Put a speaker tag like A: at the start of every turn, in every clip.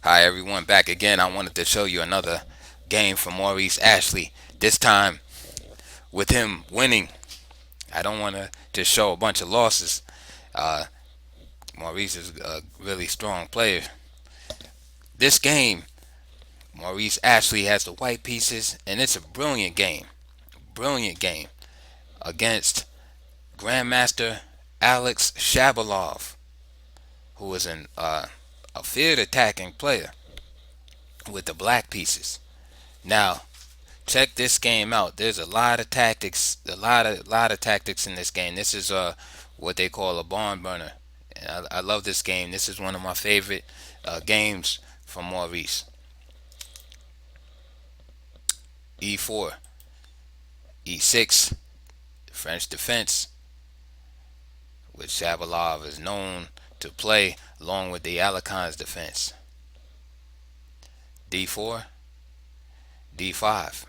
A: Hi everyone, back again. I wanted to show you another game from Maurice Ashley. This time with him winning. I don't want to just show a bunch of losses. Uh, Maurice is a really strong player. This game, Maurice Ashley has the white pieces, and it's a brilliant game. Brilliant game against Grandmaster Alex Shabalov, who is a field attacking player with the black pieces. Now, check this game out. There's a lot of tactics, a lot of tactics in this game. This is what they call a barn burner. And I love this game. This is one of my favorite games from Maurice. E4, E6, French defense, which Shabalov is known to play along with the Alekhines defense. D4, D5.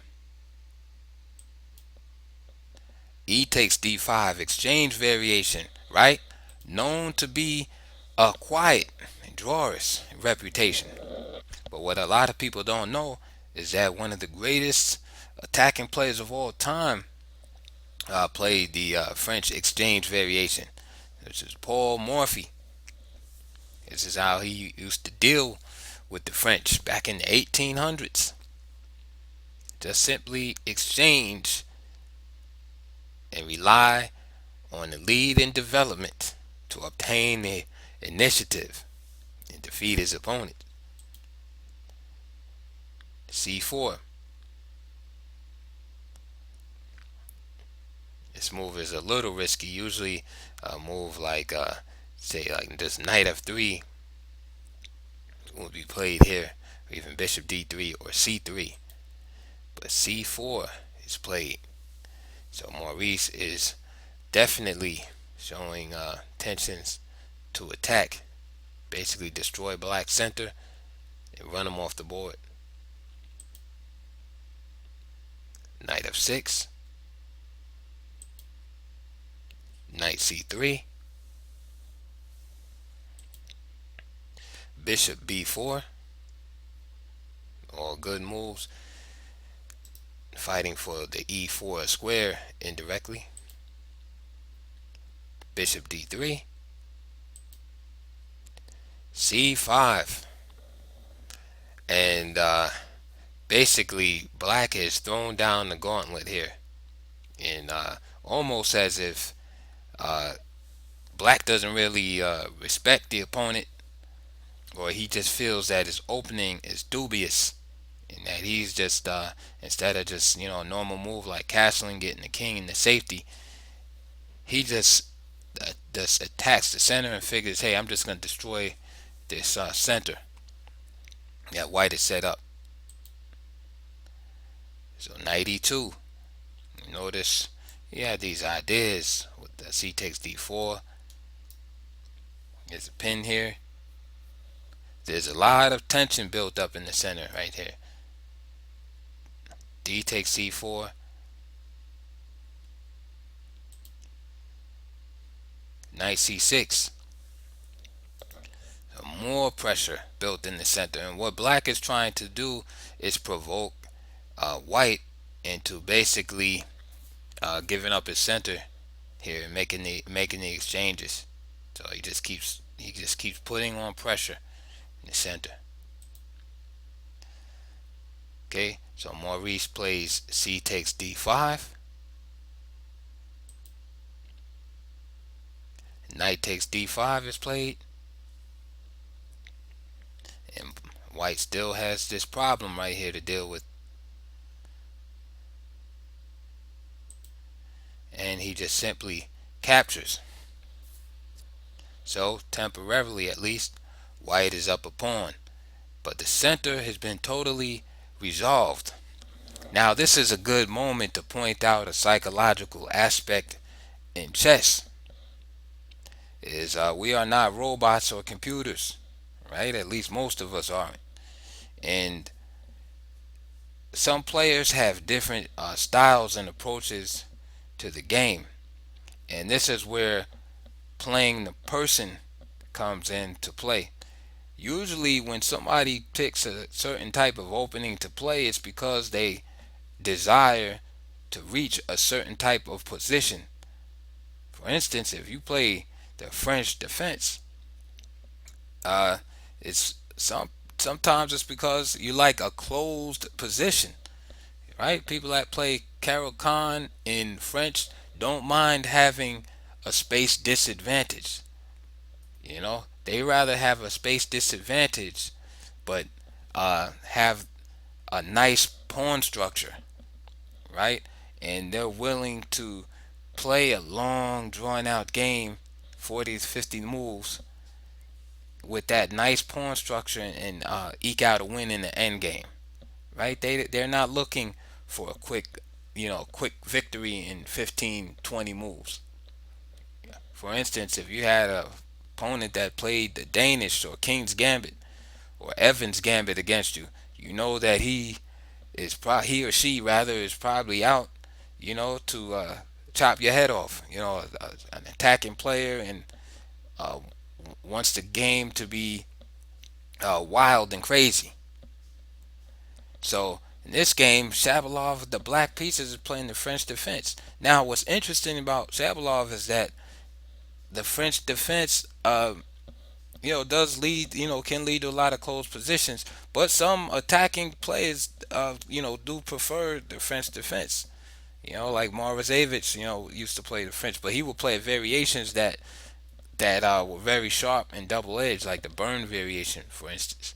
A: E takes D5, exchange variation, right? Known to be a quiet and drawers reputation. But what a lot of people don't know is that one of the greatest attacking players of all time played the French exchange variation, which is Paul Morphy. This is how he used to deal with the French back in the 1800s. Just simply exchange and rely on the lead in development to obtain the initiative and defeat his opponent. C4. This move is a little risky. Usually, a move like, say, like this knight f3 will be played here, or even bishop d3 or c3. But c4 is played. So Maurice is definitely showing tensions to attack, basically destroy black center and run him off the board. Knight f6, knight c3, bishop b4, all good moves. Fighting for the e4 square indirectly. Bishop d3, c5, and basically black has thrown down the gauntlet here, and almost as if uh, black doesn't really respect the opponent, or he just feels that his opening is dubious, and that he's just instead of just a normal move like castling, getting the king into safety, he just attacks the center and figures, hey, I'm just gonna destroy this center that white is set up. So knight e2. Notice he had these ideas with the c takes d4. There's a pin here. There's a lot of tension built up in the center right here. D takes c4. Knight c6. So more pressure built in the center. And what black is trying to do is provoke white into basically giving up his center here, making the exchanges. So he just keeps putting on pressure in the center. Okay, so Maurice plays c takes d5. Knight takes d5 is played, and white still has this problem right here to deal with, and he just simply captures. So temporarily, at least, white is up a pawn, but the center has been totally resolved. Now this is a good moment to point out a psychological aspect in chess. Is we are not robots or computers, right? At least most of us aren't. And some players have different styles and approaches to the game, and this is where playing the person comes into play. Usually, when somebody picks a certain type of opening to play, it's because they desire to reach a certain type of position. For instance, if you play the French defense, uh, it's sometimes it's because you like a closed position, right? People that play Caro-Kann in French don't mind having a space disadvantage. They rather have a space disadvantage, but have a nice pawn structure, right? And they're willing to play a long, drawn out game, 40 to 50 moves, with that nice pawn structure and eke out a win in the end game, right? They're not looking for a quick victory in 15, 20 moves. For instance, if you had a opponent that played the Danish or King's Gambit or Evans Gambit against you, you know that he or she rather is probably out, to chop your head off. An attacking player and uh, wants the game to be wild and crazy. So in this game, Shabalov, the black pieces, is playing the French defense. Now, what's interesting about Shabalov is that the French defense, does lead, can lead to a lot of close positions. But some attacking players, do prefer the French defense. Like Maurice Ashley, used to play the French, but he would play variations that were very sharp and double edged, like the burn variation, for instance.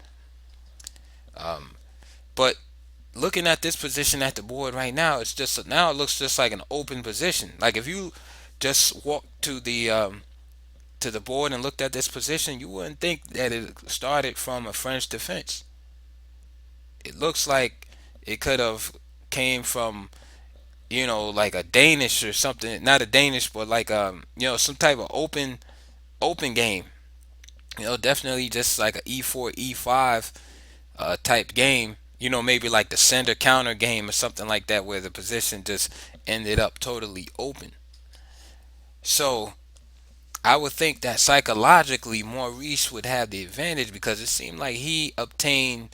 A: Um, but looking at this position at the board right now, it looks just like an open position. Like if you just walked to the board and looked at this position, you wouldn't think that it started from a French defense. It looks like it could have came from like a Danish or something. Not a Danish, but like some type of open game. Definitely just like a E4 E5 type game. Maybe like the sender counter game or something like that, where the position just ended up totally open. So I would think that psychologically Maurice would have the advantage because it seemed like he obtained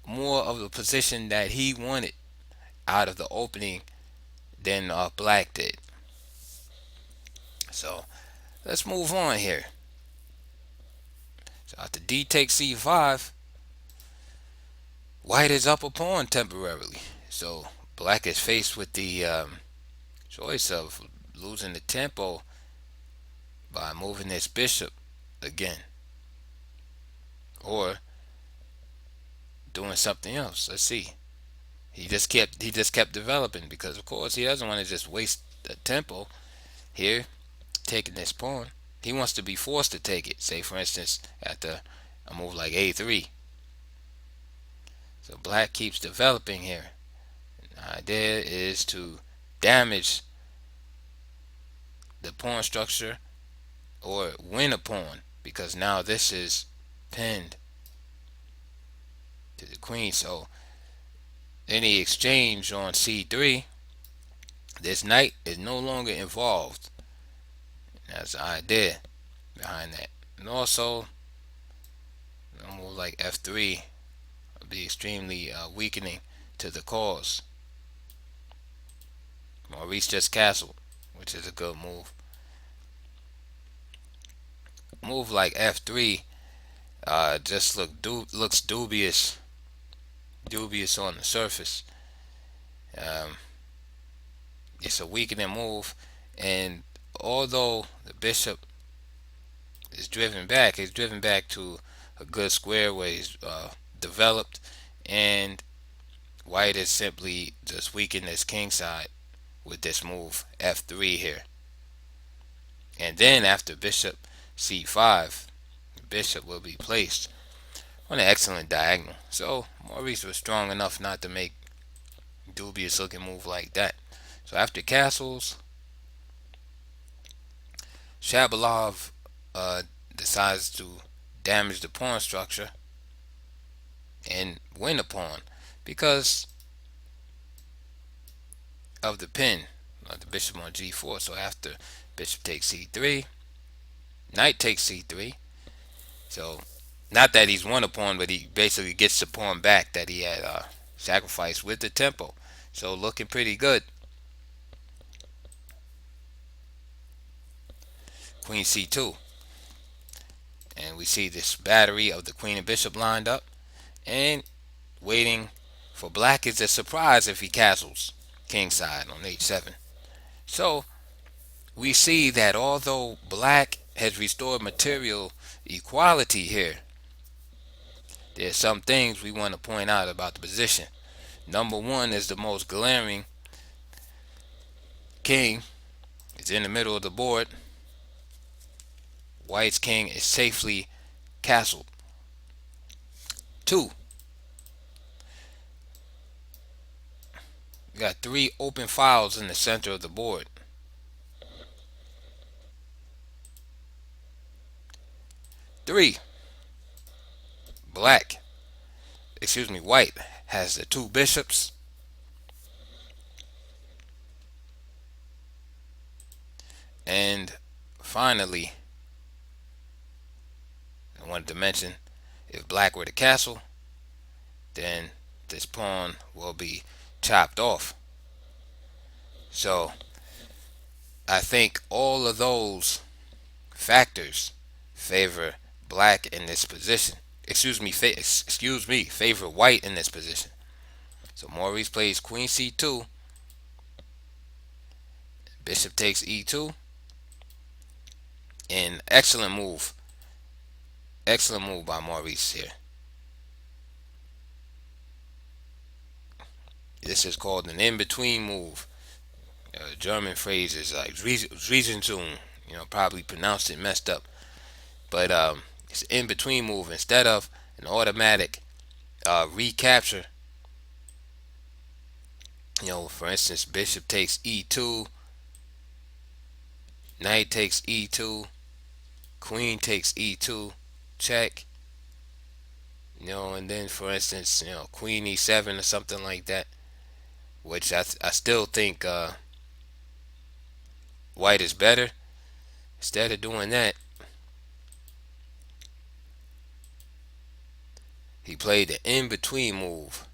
A: more of the position that he wanted out of the opening than Black did. So let's move on here. So after D takes C5, White is up a pawn temporarily. So Black is faced with the choice of losing the tempo by moving his bishop again, or doing something else. Let's see. He just kept developing because of course he doesn't want to just waste the tempo here taking this pawn. He wants to be forced to take it. Say for instance after a move like A3. So Black keeps developing here. The idea is to damage the pawn structure or win a pawn because now this is pinned to the queen. So any exchange on C3, this knight is no longer involved. That's the idea behind that. And also, a move like F3 would be extremely weakening to the cause. Maurice just castled, which is a good move. A move like F3 just looks dubious on the surface. Um, it's a weakening move, and although the bishop is driven back to a good square where he's developed, and White is simply just weakened his king side with this move F3 here. And then after bishop C5, the bishop will be placed on an excellent diagonal. So Maurice was strong enough not to make dubious looking move like that. So after castles, Shabalov decides to damage the pawn structure and win the pawn because of the pin of the bishop on G4. So after bishop takes C3, knight takes C3. So Not that he's won a pawn, but he basically gets the pawn back that he had sacrificed with the tempo. So looking pretty good. Queen c2. And we see this battery of the queen and bishop lined up. And waiting for black is a surprise if he castles kingside on h7. So we see that although black has restored material equality here, there's some things we want to point out about the position. Number one is the most glaring. King is in the middle of the board. White's king is safely castled. Two, we got three open files in the center of the board. Three, white has the two bishops. And finally, I wanted to mention, if black were to castle, then this pawn will be chopped off. So I think all of those factors favor black in this position. Favor white in this position. So Maurice plays queen c2, bishop takes e2, and excellent move by Maurice here. This is called an in-between move. German phrase is like Zwischenzug. Probably pronounced it messed up, but it's an in-between move instead of an automatic recapture. For instance, bishop takes e2, knight takes e2, queen takes e2, check. And then for instance, queen e7 or something like that, which I still think white is better. Instead of doing that, he played the in-between move,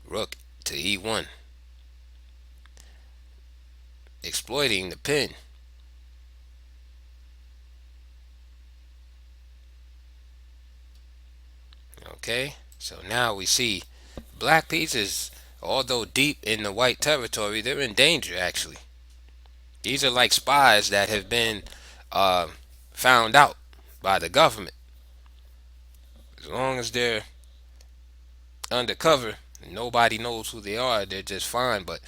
A: rook to e1, exploiting the pin. Okay, so now we see black pieces, although deep in the white territory, they're in danger actually. These are like spies that have been found out by the government. As long as they're undercover and nobody knows who they are, they're just fine. But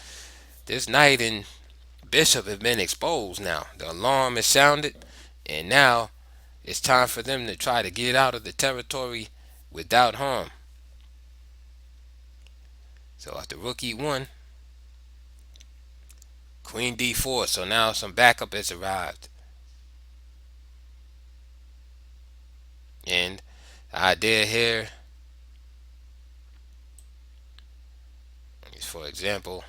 A: this knight and bishop have been exposed now. The alarm is sounded, and now it's time for them to try to get out of the territory without harm. So after rook e1, queen d4. So now some backup has arrived. And the idea here is, for example,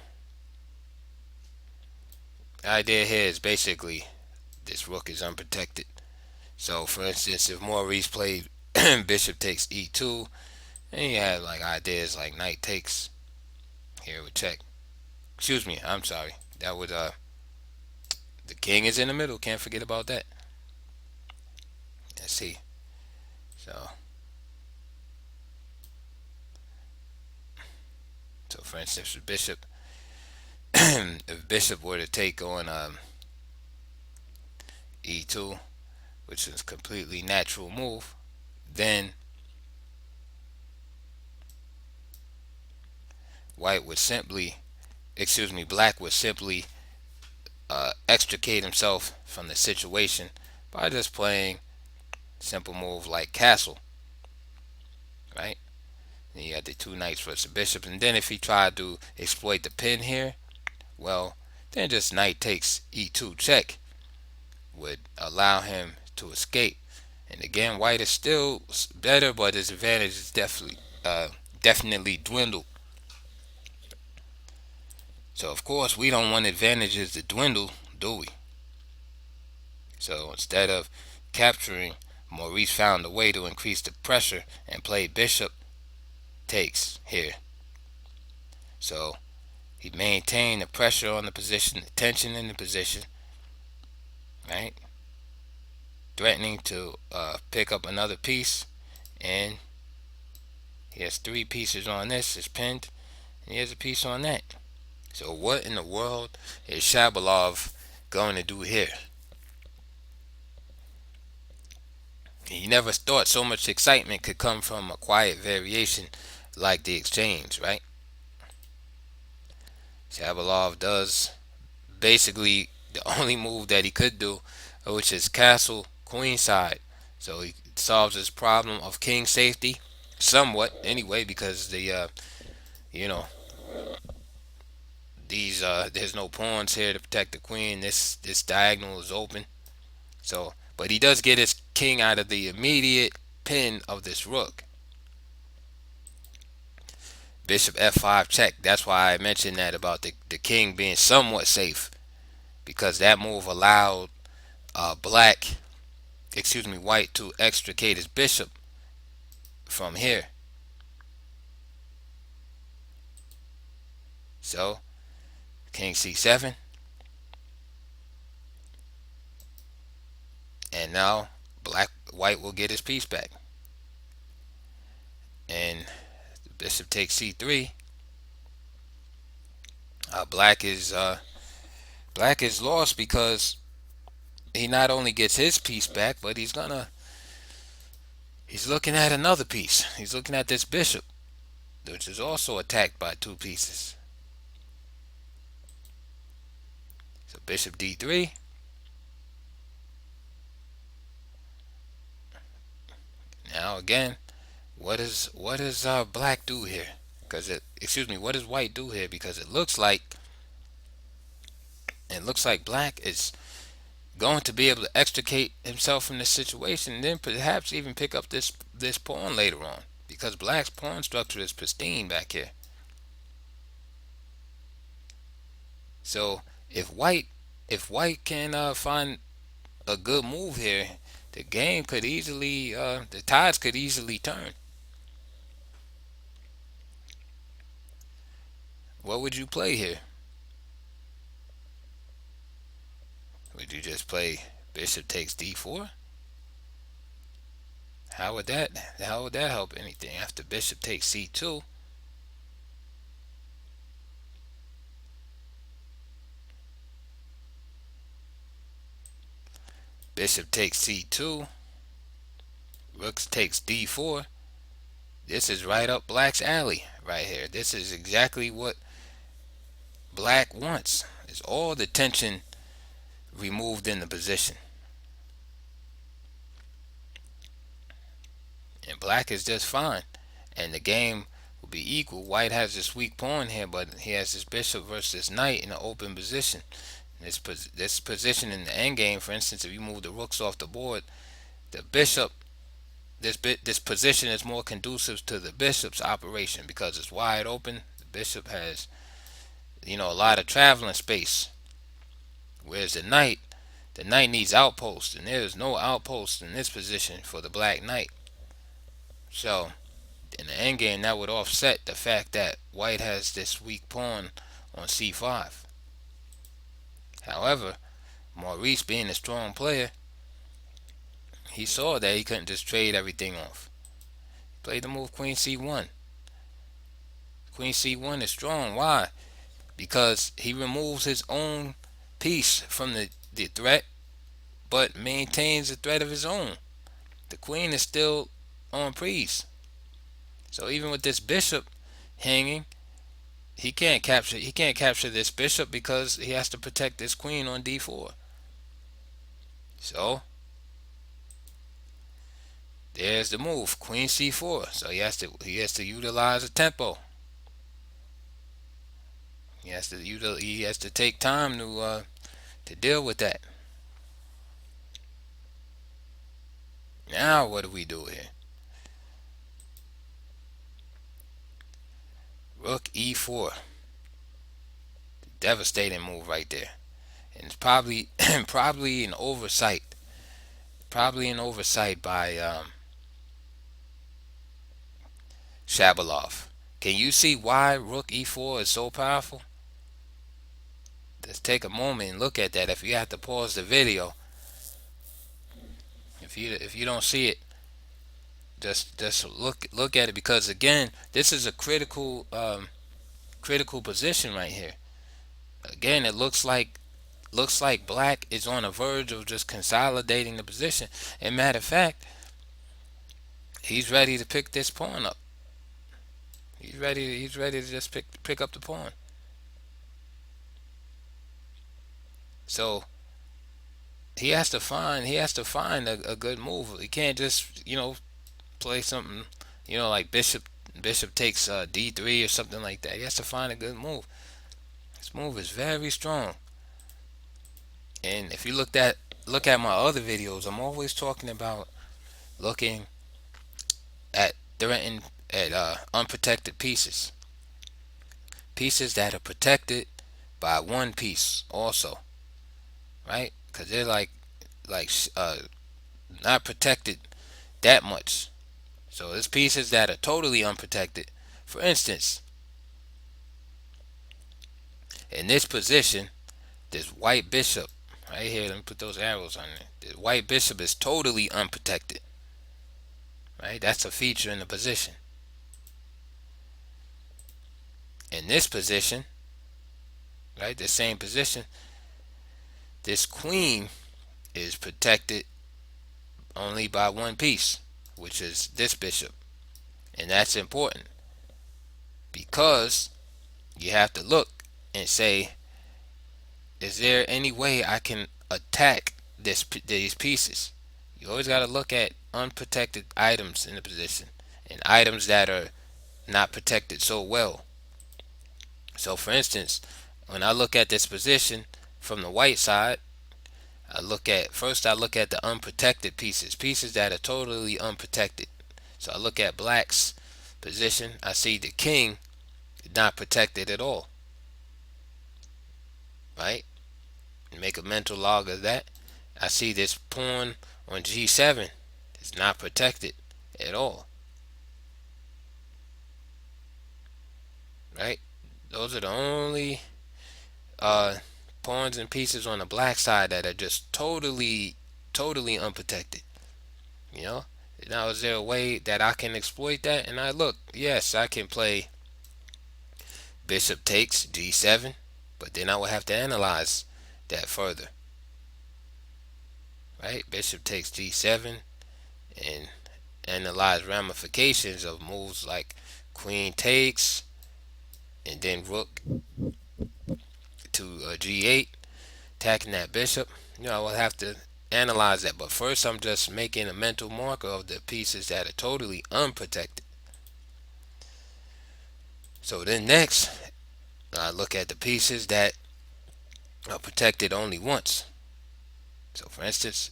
A: the idea here is basically this rook is unprotected. So for instance, if Maurice played bishop takes e2, and you had like ideas like knight takes, here with check. Excuse me, I'm sorry. That would the king is in the middle. Can't forget about that. Let's see. So for instance, the bishop, if bishop were to take on e2, which is a completely natural move, then black would simply extricate himself from the situation by just playing simple move like castle, right? And you have the two knights versus the bishop, and then if he tried to exploit the pin here, well, then just knight takes e2 check would allow him to escape. And again, white is still better, but his advantage is definitely dwindled. So of course we don't want advantages to dwindle, do we? So instead of capturing Maurice found a way to increase the pressure and played bishop takes here. So he maintained the pressure on the position, the tension in the position, right? Threatening to pick up another piece, and he has 3 pieces on this, is pinned, and he has a piece on that. So what in the world is Shabalov going to do here? He never thought so much excitement could come from a quiet variation like the exchange, right? Shabalov does basically the only move that he could do, which is castle queenside. So he solves his problem of king safety somewhat anyway, because you know these there's no pawns here to protect the queen. This diagonal is open. So, but he does get his king out of the immediate pin of this rook. Bishop f5 check. That's why I mentioned that about the king being somewhat safe, because that move allowed white to extricate his bishop from here. So king c7, and now white will get his piece back, and the bishop takes c3. Black is lost, because he not only gets his piece back, but he's looking at another piece. He's looking at this bishop, which is also attacked by 2 pieces. So bishop d3. Now again, what does black do here? What does white do here? Because it looks like black is going to be able to extricate himself from this situation, and then perhaps even pick up this pawn later on, because black's pawn structure is pristine back here. So if white can find a good move here, the game could easily the tides could easily turn. What would you play here? Would you just play bishop takes d4? How would that help anything after bishop takes c2? Bishop takes c2. Rook takes d4. This is right up black's alley right here. This is exactly what black wants. Is all the tension removed in the position. And black is just fine. And the game will be equal. White has this weak pawn here, but he has this bishop versus knight in an open position. This position in the endgame, for instance, if you move the rooks off the board, the bishop, this position is more conducive to the bishop's operation, because it's wide open. The bishop has, a lot of traveling space, whereas the knight needs outposts, and there is no outpost in this position for the black knight. So in the endgame, that would offset the fact that white has this weak pawn on c5. However, Maurice, being a strong player, he saw that he couldn't just trade everything off. He played the move queen c1. Queen c1 is strong. Why? Because he removes his own piece from the threat, but maintains the threat of his own. The queen is still on prise. So even with this bishop hanging, he can't capture this bishop, because he has to protect this queen on d4. So there's the move, queen c4. So he has to utilize a tempo. He has to take time to deal with that. Now what do we do here? Rook e4. Devastating move right there. And it's probably an oversight Probably an oversight by Shabalov. Can you see why Rook E4 is so powerful? Just take a moment and look at that. If you have to pause the video, if you don't see it, just look at it, because again, this is a critical position right here. Again, it looks like black is on the verge of just consolidating the position. And matter of fact, he's ready to pick this pawn up. He's ready to just pick up the pawn. So he has to find a good move. He can't just play something like bishop takes d3 or something like that. He has to find a good move. This move is very strong. And if you look at my other videos, I'm always talking about looking at threatened at unprotected pieces. Pieces that are protected by one piece also, right? Because they're not protected that much. So there's pieces that are totally unprotected. For instance, in this position, this white bishop right here, let me put those arrows on there. The white bishop is totally unprotected, right? That's a feature in the position. In this position, right, the same position, this queen is protected only by one piece, which is this bishop. And that's important because you have to look and say, is there any way I can attack these pieces? You always got to look at unprotected items in the position and items that are not protected so well. So for instance, when I look at this position from the white side, I look at the unprotected pieces that are totally unprotected. So I look at black's position, I see the king not protected at all, right? Make a mental log of that. I see this pawn on g7 is not protected at all, right? Those are the only pawns and pieces on the black side that are just totally unprotected. You know. Now, is there a way that I can exploit that? And I look, yes, I can play bishop takes g7, but then I would have to analyze that further, right? Bishop takes g7 and analyze ramifications of moves like queen takes and then rook to g8, attacking that bishop. I will have to analyze that. But first, I'm just making a mental marker of the pieces that are totally unprotected. So then next, I look at the pieces that are protected only once. So for instance,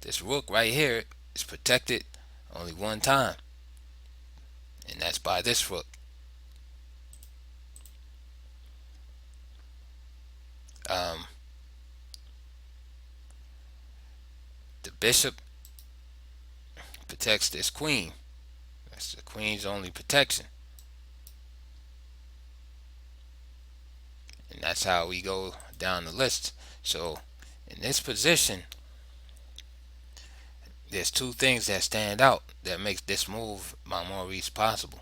A: this rook right here is protected only one time, and that's by this rook. The bishop protects this queen. That's the queen's only protection. And that's how we go down the list. So in this position, there's two things that stand out that makes this move by Maurice possible.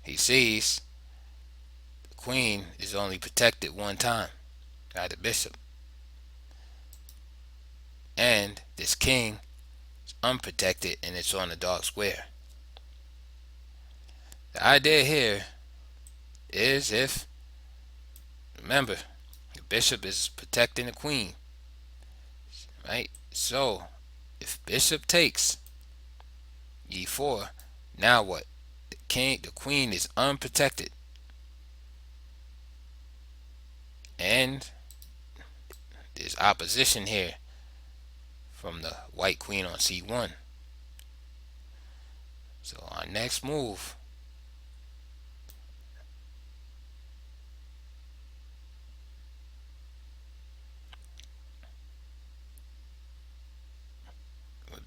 A: He sees the queen is only protected one time by the bishop, and this king is unprotected and it's on a dark square. The idea here is, if remember, the bishop is protecting the queen, right? So if bishop takes e4, now what? The queen is unprotected, and there's opposition here from the white queen on c1. So our next move,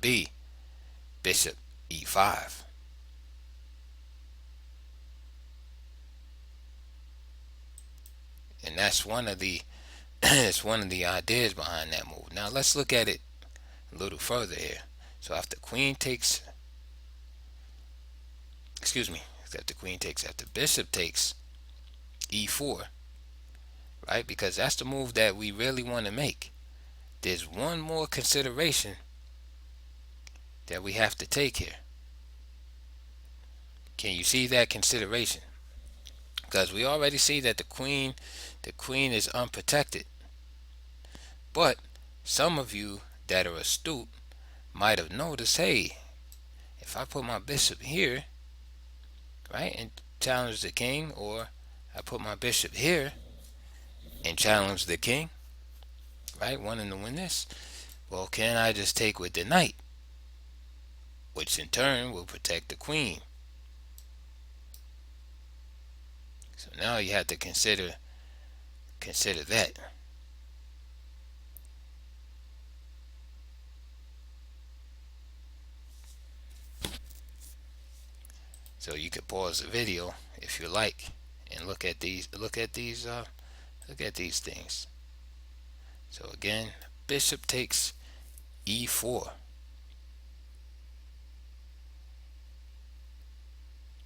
A: be bishop e5. And that's one of the it's one of the ideas behind that move. Now let's look at it a little further here. So after queen takes, after bishop takes e4, right? Because that's the move that we really want to make. There's one more consideration that we have to take here. Can you see that consideration? Because we already see that the queen is unprotected. But some of you that are astute might have noticed, hey, if I put my bishop here, right, and challenge the king, or I put my bishop here and challenge the king, right, wanting to win this, well, can I just take with the knight, which in turn will protect the queen? So now you have to consider that. So you can pause the video if you like and look at these things. So again, bishop takes e4,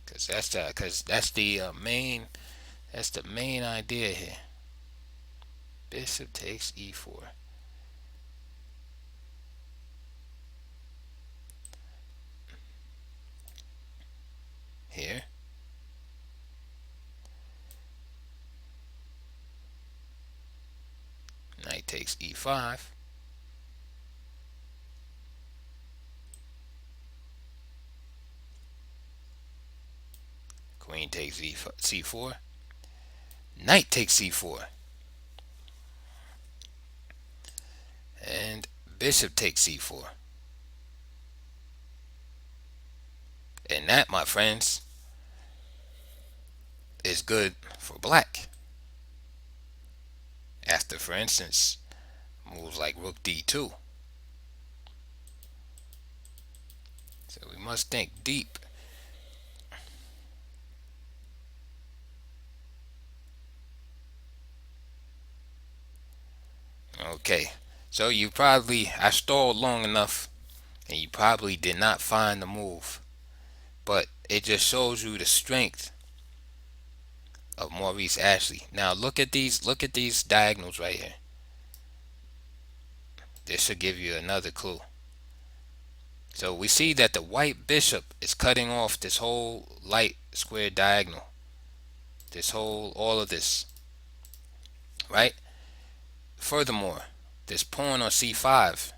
A: because that's the main idea here. Bishop takes e4. Here. Knight takes e5. Queen takes c4. Knight takes c4. And bishop takes c4. And that, my friends, is good for black. After, for instance, moves like rook d2. So we must think deep. Okay, so I stalled long enough and you probably did not find the move, but it just shows you the strength of Maurice Ashley. Now look at these diagonals right here. This should give you another clue. So we see that the white bishop is cutting off this whole light square diagonal. All of this, right? Furthermore, this pawn on c5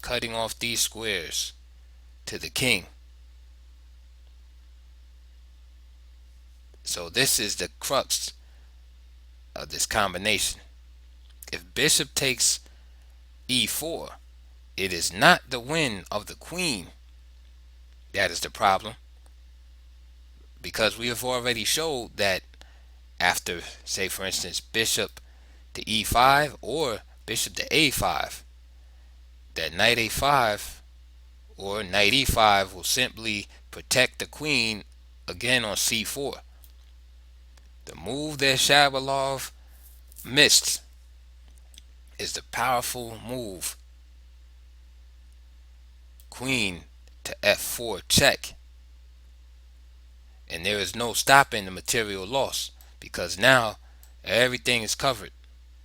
A: cutting off these squares to the king. So this is the crux of this combination. If bishop takes e4, it is not the win of the queen that is the problem, because we have already showed that after, say for instance, bishop to e5 or bishop to a5, that knight a5 or knight e5 will simply protect the queen again on c4. The move that Shabalov missed is the powerful move queen to f4 check, and there is no stopping the material loss, because now everything is covered.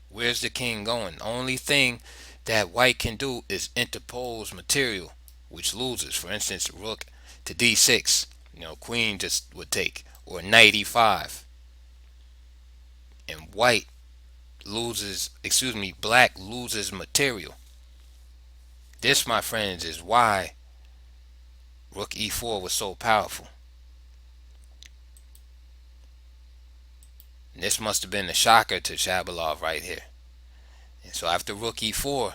A: Where's the king going? The only thing that white can do is interpose material, which loses. For instance, rook to d6, queen just would take, or knight e5, and black loses material. This, my friends, is why rook e4 was so powerful. And this must have been a shocker to Shabalov right here. And so after rook e4,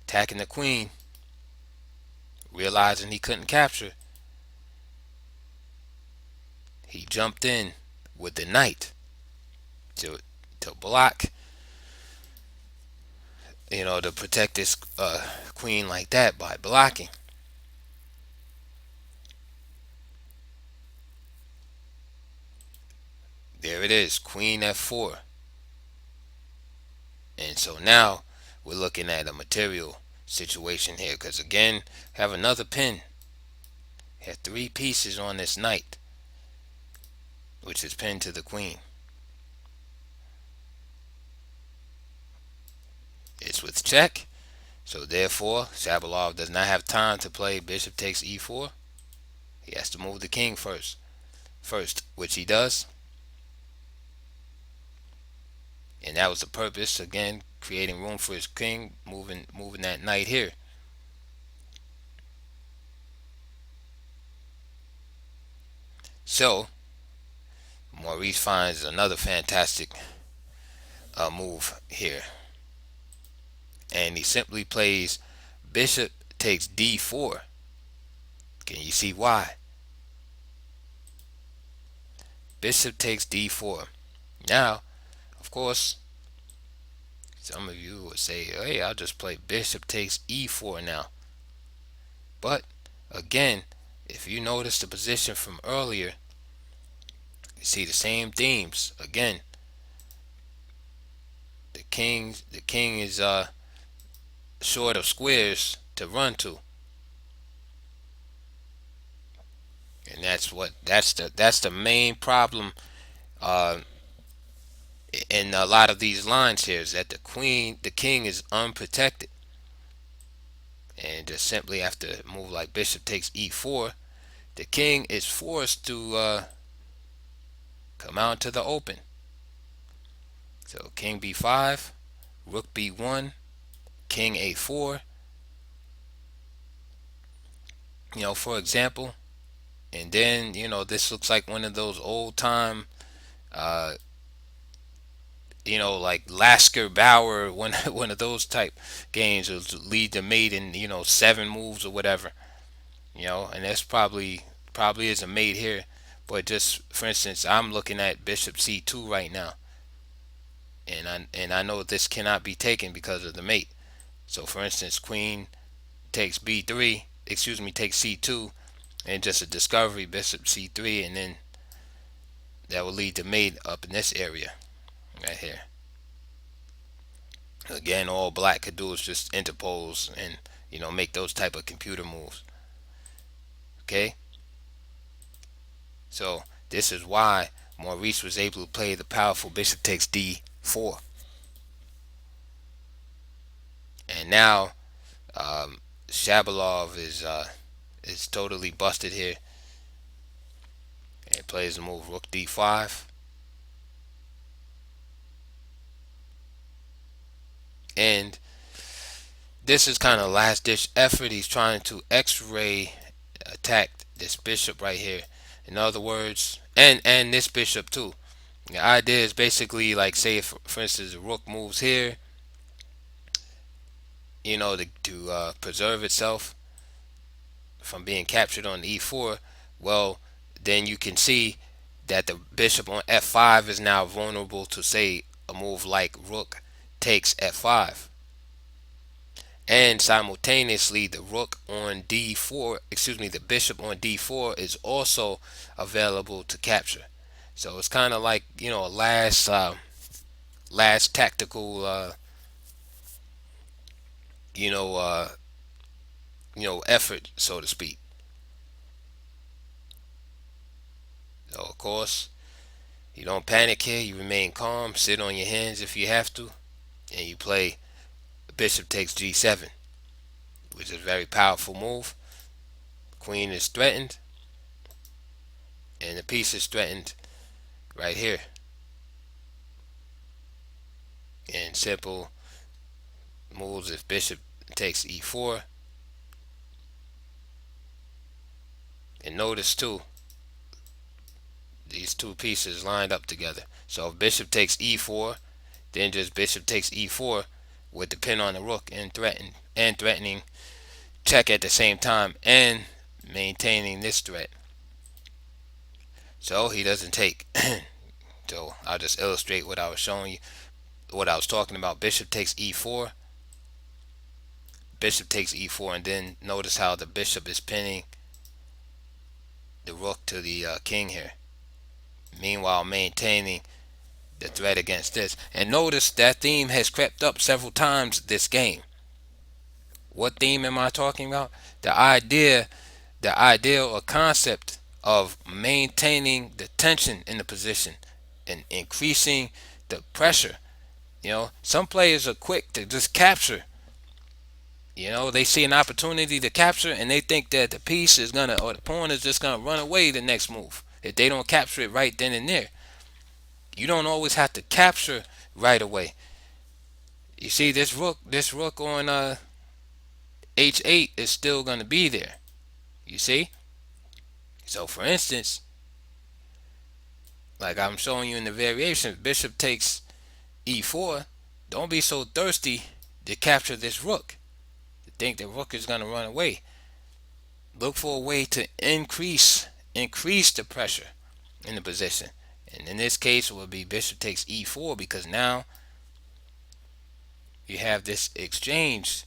A: attacking the queen, realizing he couldn't capture, he jumped in with the knight to block to protect this queen like that by blocking. There it is, queen f4. And so now we're looking at a material situation here, because again, have another pin. Have three pieces on this knight, which is pinned to the queen. It's with check, so therefore Shabalov does not have time to play bishop takes e4. He has to move the king first, which he does. And that was the purpose, again, creating room for his king, moving that knight here. So Maurice finds another fantastic move here, and he simply plays bishop takes d4. Can you see why? Bishop takes d4. Now, of course, some of you would say, hey, I'll just play bishop takes e4 now. But again, if you notice the position from earlier, you see the same themes. Again, the king is short of squares to run to. And that's the main problem uh, in a lot of these lines here, is that the king is unprotected, and just simply after a move like bishop takes e4, the king is forced to come out to the open. So king b5, rook b1, king a4. For example, and then this looks like one of those old time uh, like Lasker Bauer, one of those type games will lead the mate in 7 moves or whatever. And that's probably is a mate here. But just for instance, I'm looking at bishop c2 right now, and I know this cannot be taken because of the mate. So for instance, queen takes b3, excuse me, takes c2, and just a discovery bishop c3, and then that will lead the mate up in this area right here. Again, all black could do is just interpose and make those type of computer moves. Okay, so this is why Maurice was able to play the powerful bishop takes d4. And now Shabalov is totally busted here, and plays the move rook d5. And this is kind of last ditch effort. He's trying to x-ray attack this bishop right here. In other words, and this bishop too. The idea is basically like, say if, for instance, the rook moves here, to preserve itself from being captured on e4. Well, then you can see that the bishop on f5 is now vulnerable to, say, a move like rook takes f5. And simultaneously, the rook on d4, excuse me, the bishop on d4 is also available to capture. So it's kind of like a last tactical you know uh, effort, so to speak. So of course, you don't panic here. You remain calm, sit on your hands if you have to, and you play bishop takes g7, which is a very powerful move. Queen is threatened, and the piece is threatened right here. And simple moves, if bishop takes e4. And notice too, these two pieces lined up together. So if bishop takes e4, then just bishop takes e4 would depend on the rook and threatening check at the same time and maintaining this threat. So he doesn't take. So I'll just illustrate what I was showing you, what I was talking about. Bishop takes e4, bishop takes e4, and then notice how the bishop is pinning the rook to the king here, meanwhile maintaining the threat against this. And notice that theme has crept up several times this game. What theme am I talking about? The idea or concept of maintaining the tension in the position and increasing the pressure. Some players are quick to just capture. They see an opportunity to capture, and they think that the piece is gonna, or the pawn is just gonna run away the next move if they don't capture it right then and there. You don't always have to capture right away. You see, this rook on h8 is still gonna be there. You see? So for instance, like I'm showing you in the variation, bishop takes e4. Don't be so thirsty to capture this rook, to think the rook is gonna run away. Look for a way to increase the pressure in the position. And in this case, it will be bishop takes e4, because now you have this exchange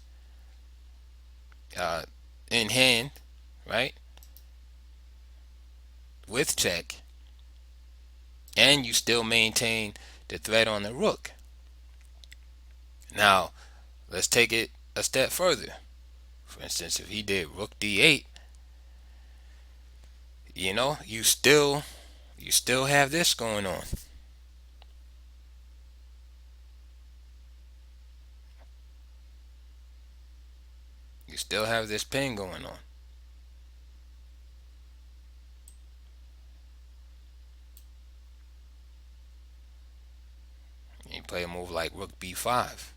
A: in hand, right? With check, and you still maintain the threat on the rook. Now, let's take it a step further. For instance, if he did rook d8, you still have this going on. You still have this pin going on. You play a move like rook b5.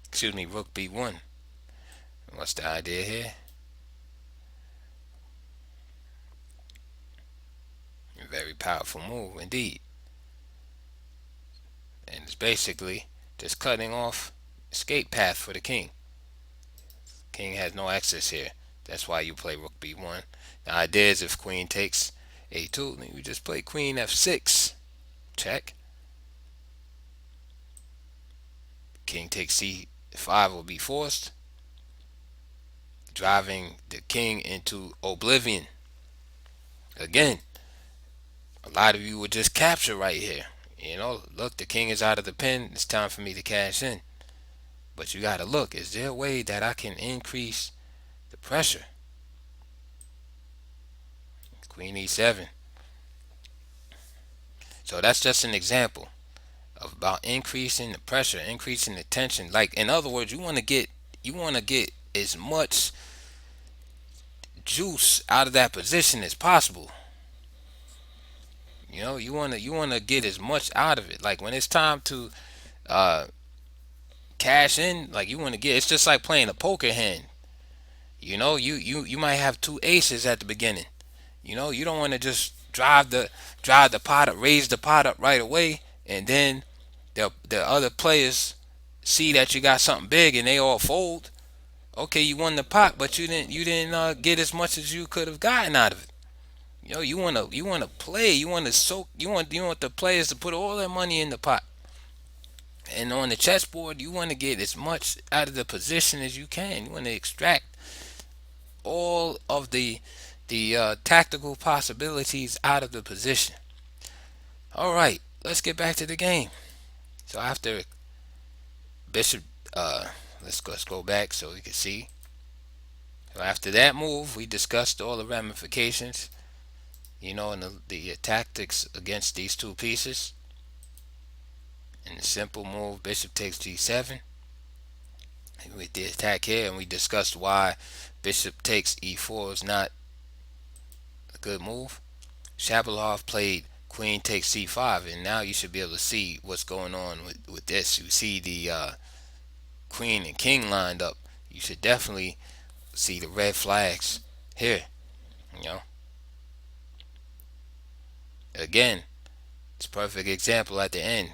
A: Excuse me, rook b1. What's the idea here? A very powerful move indeed. And it's basically just cutting off escape path for the king. King has no access here. That's why you play rook b1. The idea is if queen takes a2, then you just play queen f6. Check. King takes c5 will be forced, driving the king into oblivion. Again, a lot of you would just capture right here. Look, the king is out of the pin. It's time for me to cash in. But you got to look, is there a way that I can increase the pressure? Queen e7. So that's just an example of about increasing the pressure, increasing the tension. Like, in other words, you want to get as much juice out of that position as possible. You want to get as much out of it. Like when it's time to cash in, like you want to get. It's just like playing a poker hand. You might have two aces at the beginning. You don't want to just drive the pot up, raise the pot up right away, and then the other players see that you got something big and they all fold. Okay, you won the pot, but you didn't get as much as you could have gotten out of it. You wanna play. You want the players to put all their money in the pot. And on the chessboard, you want to get as much out of the position as you can. You want to extract all of the tactical possibilities out of the position. All right, let's get back to the game. So after bishop, let's go back so we can see. So after that move, we discussed all the ramifications, and the tactics against these two pieces. And the simple move, bishop takes g7. And we did attack here, and we discussed why bishop takes e4 is not a good move. Shabalov played queen takes c5, and now you should be able to see what's going on with this. You see the queen and king lined up. You should definitely see the red flags here. Again, it's a perfect example at the end.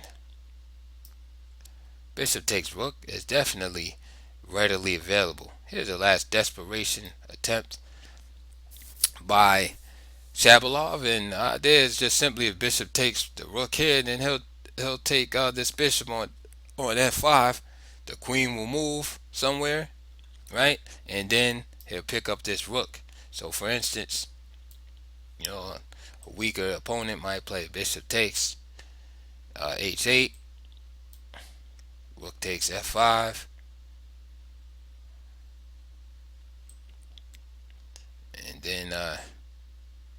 A: Bishop takes rook is definitely readily available. Here's the last desperation attempt by Shabalov, and there's just simply if bishop takes the rook here, then he'll take this bishop on f5. The queen will move somewhere, right? And then he'll pick up this rook. So for instance, a weaker opponent might play bishop takes h8, rook takes f5, and then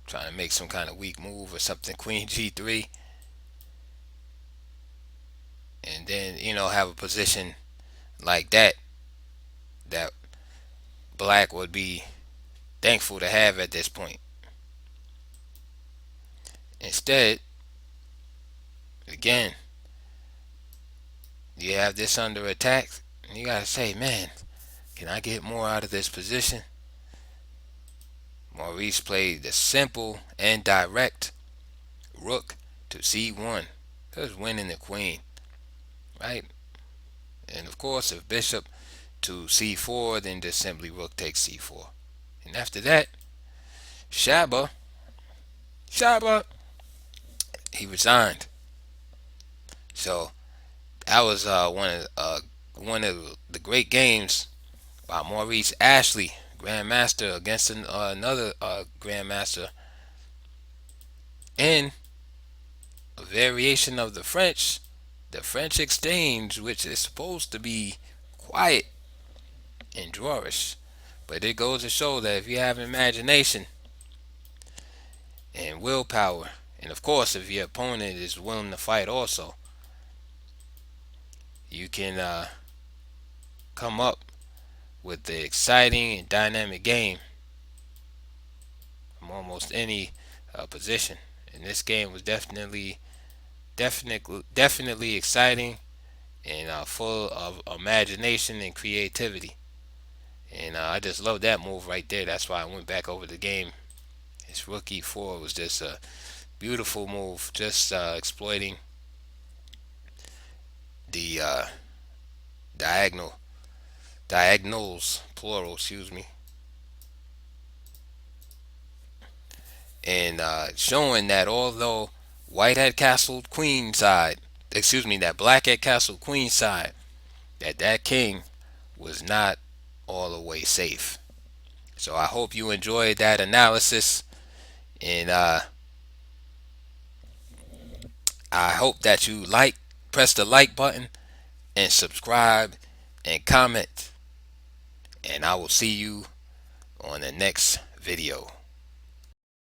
A: trying to make some kind of weak move or something, queen g3, and then have a position like that black would be thankful to have at this point. Instead, again, you have this under attack, and you gotta say, man, can I get more out of this position? Maurice played the simple and direct rook to c1, just winning the queen, right? And of course, if bishop to c4, then just simply rook takes c4. And after that, Shaba, he resigned. So that was one of the great games by Maurice Ashley, Grandmaster, against another Grandmaster, in a variation of the French exchange, which is supposed to be quiet and drawish. But it goes to show that if you have imagination and willpower, and of course, if your opponent is willing to fight also, you can come up with the exciting and dynamic game from almost any position. And this game was definitely exciting and full of imagination and creativity. And I just love that move right there. That's why I went back over the game. His rook e4 was just a beautiful move, just exploiting the diagonals, plural, excuse me, and showing that although white had castled queen side, that black had castled queen side, that king was not all the way safe. So I hope you enjoyed that analysis, and I hope that you press the like button, and subscribe and comment, and I will see you on the next video.